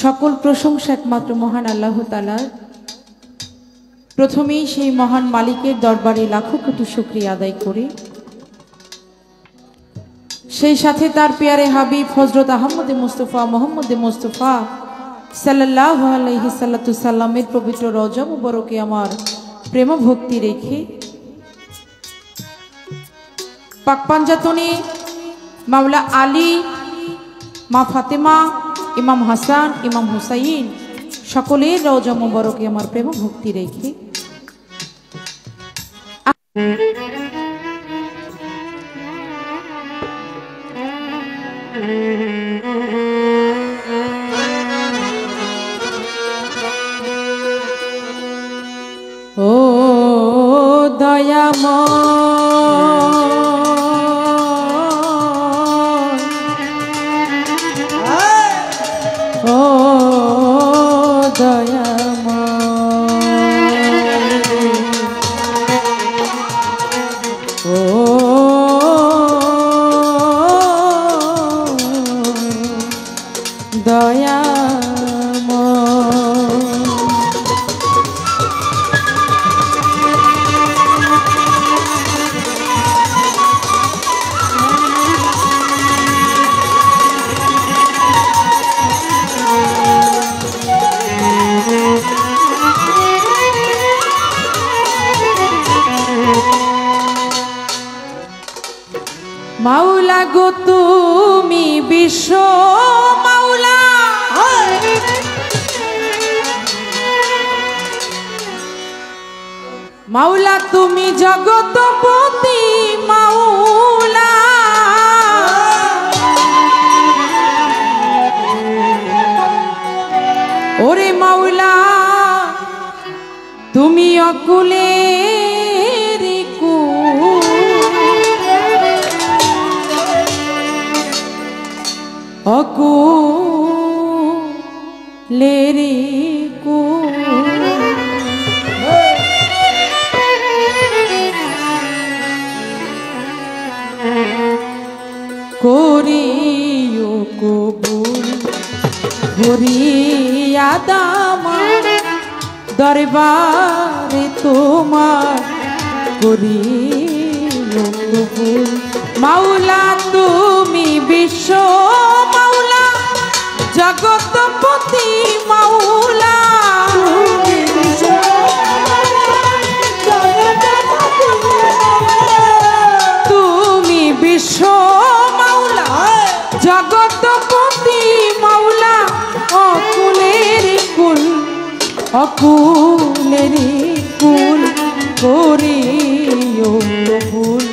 সকল প্রশংসা একমাত্র মহান আল্লাহ তাআলার। প্রথমেই সেই মহান মালিকের দরবারে লাখো কোটি শুকরিয়া আদায় করে সেই সাথে তার পেয়ারে হাবিব হযরত আহমদে মুস্তফা মুহাম্মদে মুস্তফা সাল্লাল্লাহু আলাইহি সাল্লামের পবিত্র রওজা মুবারকে আমার প্রেম ভক্তি রেখে পাক পাঞ্জাতনে মাওলা আলী, মা ফাতেমা, ইমাম হাসান, ইমাম হুসাইন সকলের রওজা মুবারকে আমার প্রেম ভক্তি রেখে ও দয়াময় ও দয়াময় ও মাওলা গো তুমি বিশ্ব মাওলা, মাওলা তুমি জগৎপতি মাওলা, ওরে মাওলা তুমি অকুলের কুল, অকুলের কুল, করিও কবুল ভরিয়া দামা দরবারে তোমার, করিও কবুল মাওলা তুমি বিশ্ব মাওলা জগৎপতি মাওলা, তুমি বিশ্ব মাওলা জগৎপতি মাওলা, অকুলের কুল অকুলের কুল, করিও কবুল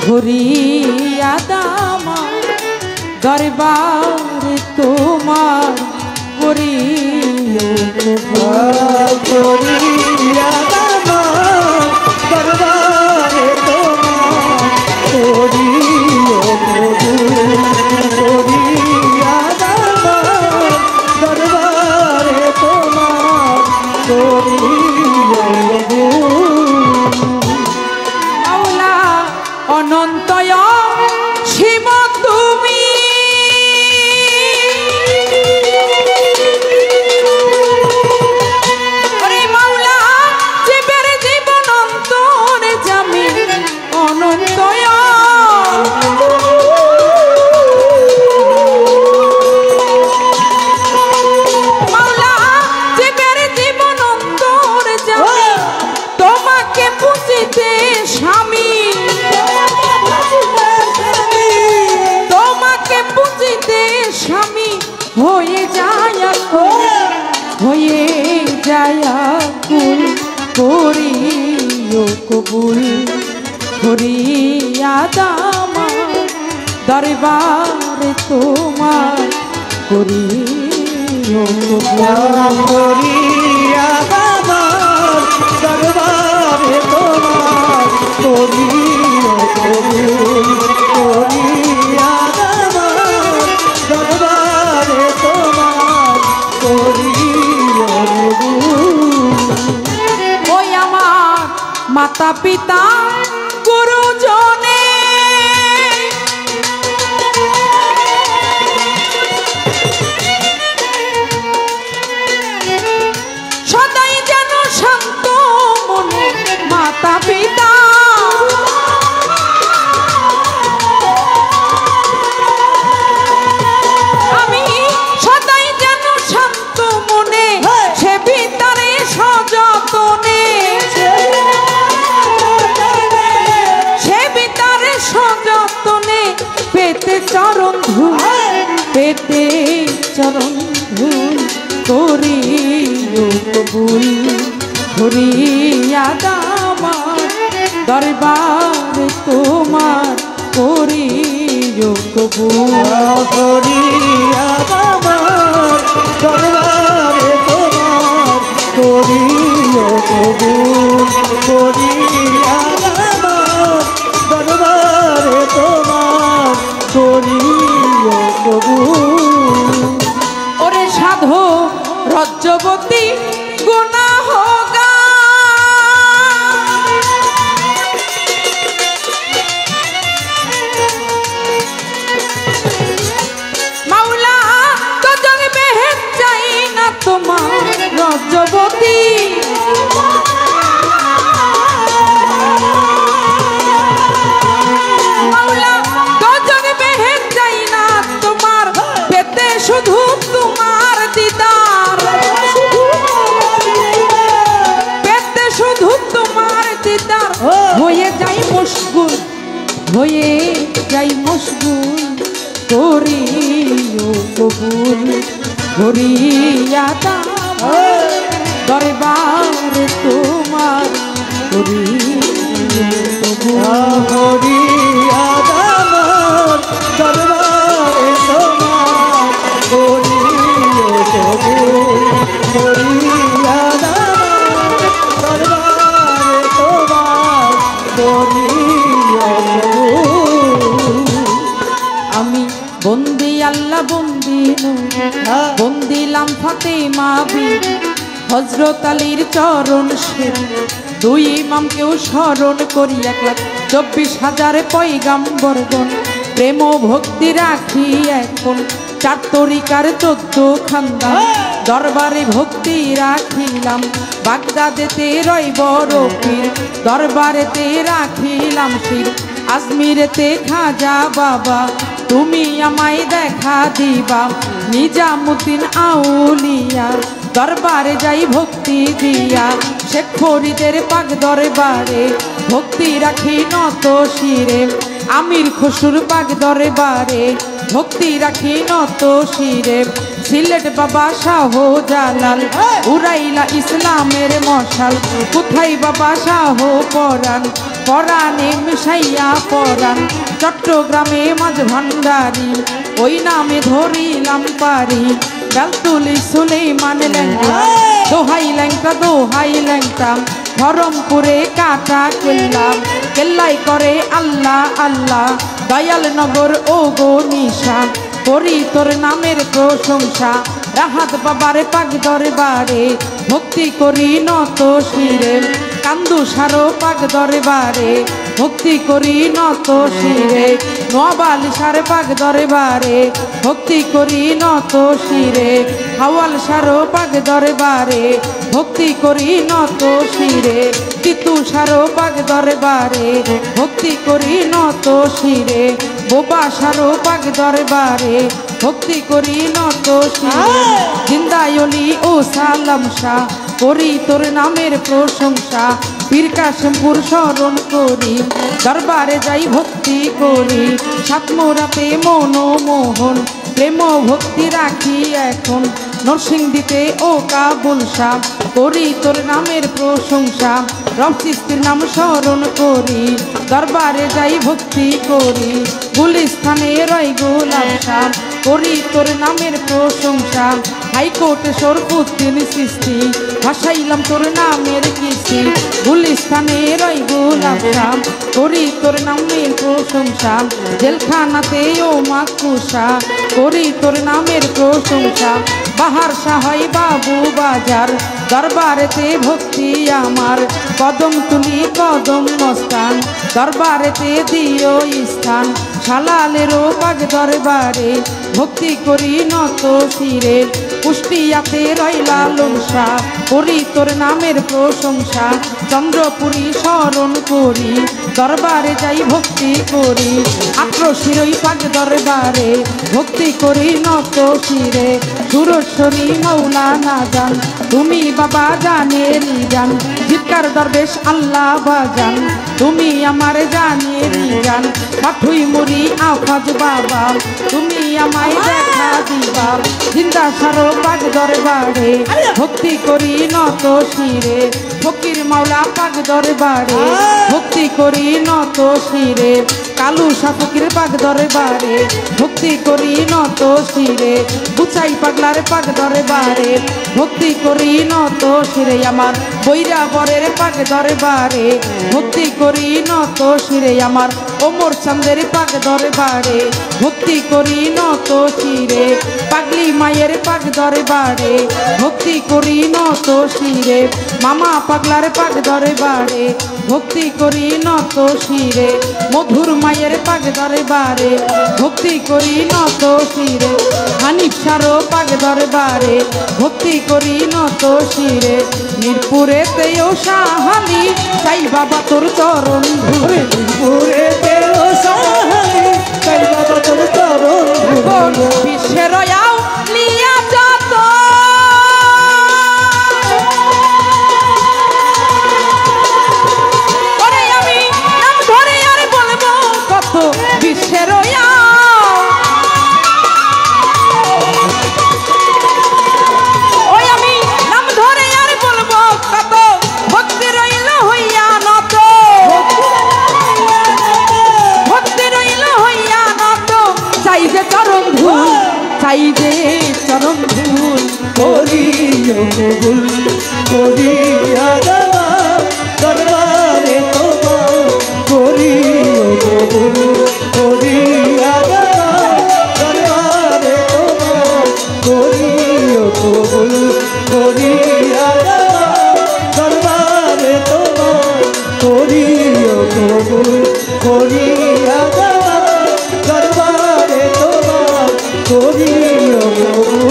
ভরিয়া দামা দরবারে তোমার, করিও কবুল ভরিয়া দামা দরবারে তোমার, করিও কবুল ভরিয়া দামা দরবারে তোমার, করিও কবুল। মাওলা অনন্তয় সীম তুমি, ওরে মাওলা জীবের জীবন অন্তরে জামি অনন্তয়, মাওলা জীবের জীবন অন্তরে জামি তোমাকে পুজিতে স্বামী, তোমাকে পুজিতে স্বামী হয়ে যায় কুল, হয়ে যায় কুল, করিও কবুল ভরিয়া দামা দরবারে তোমার, করিও কবুল ভরিয়া দামা দরবারে তোমার, করিও কবুল ভরিয়া দামা দরবারে তোমার, করিও কবুল। ওই আমার মাতা পিতা গুরুজনে পেতে চরণ ধুল করিও কবুল ফরিয়াদ আমার দরবারে তোমার করিও কবুল ফরিয়াদ আমার দরবারে তোমার করিও কবুল ফরিয়াদ আমার দরবারে তোমার করিও কবুল। ওরে সাধু রজ্জবতী গুনাহগার মাওলা গজল বেহেত চাই না তোমার রজ্জবতী মাওলা গজল বেহেত চাই না তোমার পেতে শুধু তোমার দিদার পেতে শুধু তোমার দিদার হয়ে যাই মশগুল হয়ে যাই মশগুল করিও কবুল ফরিয়াদ আমার দরবারে তোমার করিও কবুল ফরিয়াদ আমার দরবারে তোমার করিও কবুল ফরিয়াদ আমার দরবারে তোমার করিও কবুল। আমি বন্দি আল্লাহ বন্দি বন্দিলাম ফাতেমা বিবি হযরত আলীর চরণ সেন দুই ইমামকেও স্মরণ করি 1,24,000 পয়গাম্বরগণ প্রেম ও ভক্তি রাখি এখন 4 তরিকার 14 খানদান দরবারে ভক্তি রাখিলাম বাগদাদেতে রয় বড় পীর দরবারেতে রাখিলাম শির আজমিরেতে খাজা বাবা তুমি আমায় দেখা দিবা নিজামুদ্দিন আউলিয়া দরবারে যাই ভক্তি দিয়া শেখ ফরিদের পাক দরবারে ভক্তি রাখি নত শিরে আমির খসরুর পাক দরবারে ভক্তি রাখি নত শিরে সিলেট বাবা শাহ জালাল উড়াইলা ইসলামের মশাল কোথায় বাবা শাহ পরাণ পরাণে মিশাইয়া পরাণ চট্টগ্রামে মাঝ ভান্ডারি ওই নামে ধরিলাম পারি বেলতুলি সুলেমান ল্যাংটা দোহাই ল্যাংটা দোহাই ল্যাংটা ধরমপুরে কাটা কেল্লাম কেল্লাই করে আল্লাহ আল্লাহ দয়াল নগর ও গো নিশা করি তোর নামের প্রশংসা রাহাত বাবার পাক দরবারে ভক্তি করি নত শিরে কান্দু সারো পাক দরবারে ভক্তি করি নত শিরে নোয়াবালি সারে পাক দরবারে ভক্তি করি নত শিরে হাওয়াল সারো পাক দরবারে ভক্তি করি নত শিরে তিতু সারো পাক দরবারে ভক্তি করি নত শিরে বোবা সারো পাক দরবারে ভক্তি করি নত শিরে জিন্দায়লি ও সালাম শাহ করি তোর নামের প্রশংসা পীর কাশেমপুর স্মরণ করি দরবারে যাই ভক্তি করি সাতমোরাতে মনমোহন প্রেম ভক্তি রাখি এখন নরসিংদীতে ও কাবুল শাহ করি তোর নামের প্রশংসা রবসিস্তির নাম স্মরণ করি দরবারে যাই ভক্তি করি গুলিস্থানে রয় গোলাপ শাহ করি তোর নামের প্রশংসা হাইকোর্টে সরফুদ্দিন সৃষ্টি ভাসাইলাম তোর নামের কিস্তি গুলিস্থানে রয় গোলাপ শাহ করি তোর নামের প্রশংসা জেলখানাতে ও মাকুসা করি তোর নামের প্রশংসা বাহার সাহাই বাবু বাজার দরবারেতে ভক্তি আমার কদম তুলি কদম মস্তান দরবারেতে দিও স্থান শালালেরও পাক দরবারে ভক্তি করি নত শিরে কুষ্টিয়াতে রইলা লংসা করি তোর নামের প্রশংসা চন্দ্রপুরী স্মরণ করি দরবারে যাই ভক্তি করি আক্রোশিরই পাক দরবারে ভক্তি করি নত শিরে সুরেশ্বরী মৌলানা জান তুমি বাবা জানেরি জান সত্যিকার দরবেশ আল্লাহ বাজান, তুমি আমার জানের জান। পাঠুই মুড়ি আফাজ বাবা, তুমি আমায় দেখা দিবা। জিন্দা সারো পাক দরবারে, ভক্তি করি নত শিরে। ফকির মাওলা পাক দরবারে, ভক্তি করি নত শিরে। কালু শাফকির পাক দরবারে, ভক্তি করি নত শিরে। বুচাই পাগলার পাক দরবারে, ভক্তি করি নত শিরে। আমার বৈরা বরের পাক দরবারে, ভক্তি করি নত শিরে। আমার ওমর চাঁদের পাক দরবারে, ভক্তি করি নত শিরে। পাগলি মায়ের পাক দরবারে, ভক্তি করি নত শিরে। মামা পাগলার পাক দরবারে, ভক্তি করি নত শিরে। মধুর মায়ের পাক দরবারে, ভক্তি করি নত শিরে। হানিফ সারো পাক দরবারে, ভক্তি করি নত শিরে। মিরপুরেতেও সাহালি চাই বাবা তোর চরণ ধুরে। মিরপুরেতেও সাহালি চাই বাবা তোর চরণ ধুরে। বিশ্বের লিয়া যত ওরে আমি নাম ধরে আর বলবো কত। বিশ্বের ওই আমি নাম ধরে আর বলবো কত। ভক্তি রইল হইয়া নত, ভক্তি রইল হইয়া নত। চাই যে চরণ ধুল, চাই যে চরণ ধুল। করিও কবুল করিয়া দেওয়া দরবারে তোমার। করিও কবুল করিয়া দেওয়া দরবারে তোমার। করিও কবুল করিয়া দেওয়া দরবারে তোমার। করিও কবুল করিয়া দেওয়া দরবারে তোমার। করিও কবুল।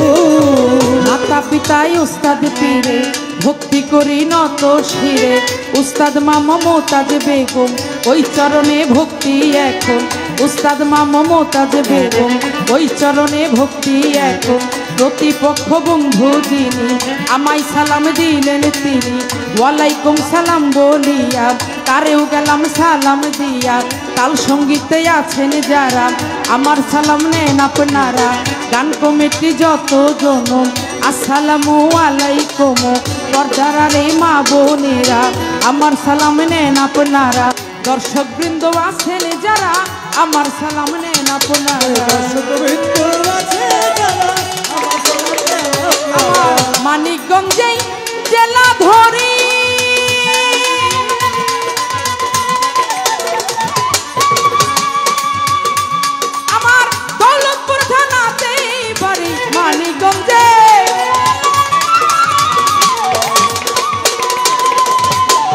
মাতা পিতাই উস্তাদ পীরে, ভক্তি করি নত শিরে। উস্তাদ মা মমতাজ বেগম, ওই চরণে ভক্তি এখন। উস্তাদ মা মমতাজ বেগম, ওই চরণে ভক্তি এখন। প্রতিপক্ষ বন্ধু যিনি, আমায় সালাম দিলেন তিনি। ওয়ালাইকুম সালাম বলিয়া তারেও গেলাম সালাম দিয়া। তাল সঙ্গীতে আছেন যারা, আমার সালাম নেন আপনারা। গান কমিটি যত জন, আসসালামু আলাইকুম। পর্দারা রে মা বোনেরা, আমার সালাম নেন আপনারা। দর্শক বৃন্দ আছেন যারা, আমার সালাম নেন আপনারা। আমার মানিকগঞ্জে জেলা ধরি, আমার দৌলতপুর থানাতে বাড়ি। মানিকগঞ্জে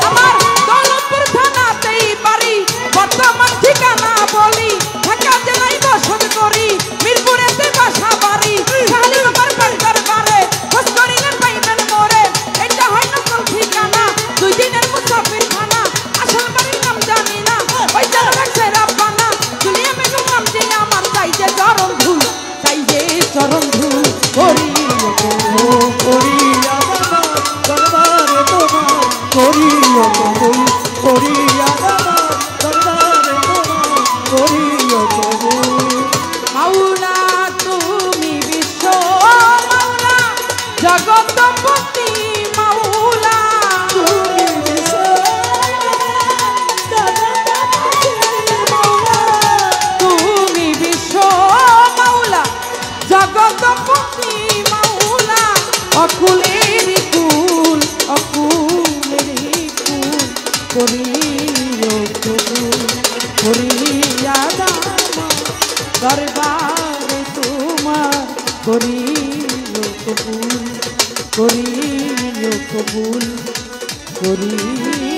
আমার দৌলতপুর থানাতেই বাড়ি। বর্তমান ঠিকানা বলি, ঢাকা জেলায় বসত করি। মিরপুরেতে বাসা বাড়ি, শাহালি বাবার পাক দরবারে। খোঁজ করিলে পাইবেন মোরে, এটা হয় নকল ঠিকানা। 2 দিনের মুসাফির খানা, আসল বাড়ির নাম জানি না। ওই জায়গা রাখছে রাব্বানা, দুনিয়া বেগম নাম যে আমার। চাই যে চরণ ধুল, চাই যে চরণ ধুল। করিও কবুল করিয়া দেওয়া দরবারে তোমার। করিও কবুল করিয়া দেওয়া দরবারে তোমার। করিও কবুল। মাওলা তুমি বিশ্ব মাওলা, জগৎপতি মাওলা। তুমি বিশ্ব তুমি বিশ্ব মাওলা, জগৎপতি মাওলা। অকুলের কুল, অকুলের কুল। করিও কবুল করিয়া দাও দরবারে তোমার। করিও কবুল, করিও কবুল, করিও